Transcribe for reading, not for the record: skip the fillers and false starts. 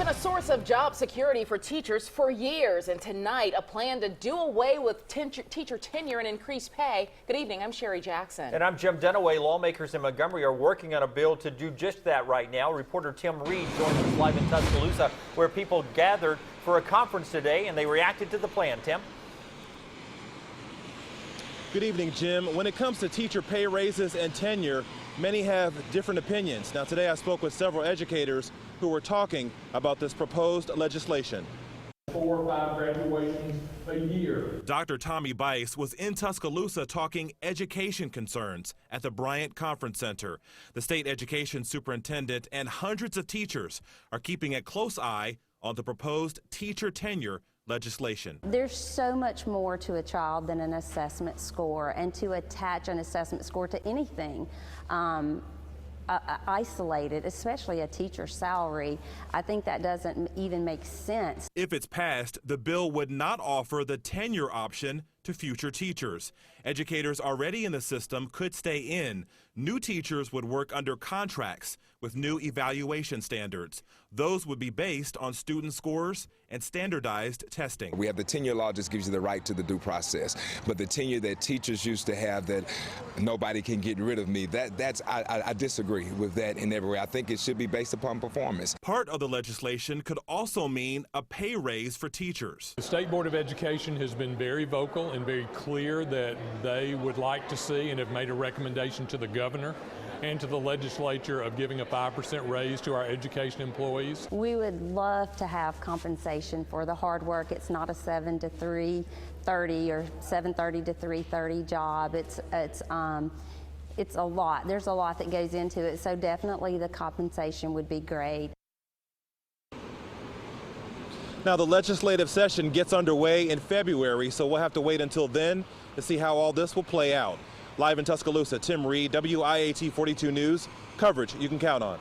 been a source of job security for teachers for years, and tonight a plan to do away with teacher tenure and increase pay. Good evening, I'm Sherry Jackson. And I'm Jim Dunaway. Lawmakers in Montgomery are working on a bill to do just that right now. Reporter Tim Reed joins us live in Tuscaloosa, where people gathered for a conference today and they reacted to the plan. Tim? Good evening, Jim. When it comes to teacher pay raises and tenure, many have different opinions. Now, today I spoke with several educators who were talking about this proposed legislation. 4 or 5 graduations a year. Dr. Tommy Bice was in Tuscaloosa talking education concerns at the Bryant Conference Center. The state education superintendent and hundreds of teachers are keeping a close eye on the proposed teacher tenure legislation. There's so much more to a child than an assessment score, and to attach an assessment score to anything isolated, especially a teacher's salary, I think that doesn't even make sense. If it's passed, the bill would not offer the tenure option to future teachers. Educators already in the system could stay in. New teachers would work under contracts with new evaluation standards. Those would be based on student scores and standardized testing. We have the tenure law just gives you the right to the due process, but the tenure that teachers used to have, that nobody can get rid of me, I disagree with that in every way. I think it should be based upon performance. Part of the legislation could also mean a pay raise for teachers. The State Board of Education has been very vocal and very clear that they would like to see and have made a recommendation to the governor and to the legislature of giving a 5% raise to our education employees. We would love to have compensation for the hard work. It's not a 7 to 3:30 or 7:30 to 3:30 job. It's a lot. There's a lot that goes into it, so definitely the compensation would be great. Now, the legislative session gets underway in February, so we'll have to wait until then to see how all this will play out. Live in Tuscaloosa, Tim Reed, WIAT 42 News, coverage you can count on.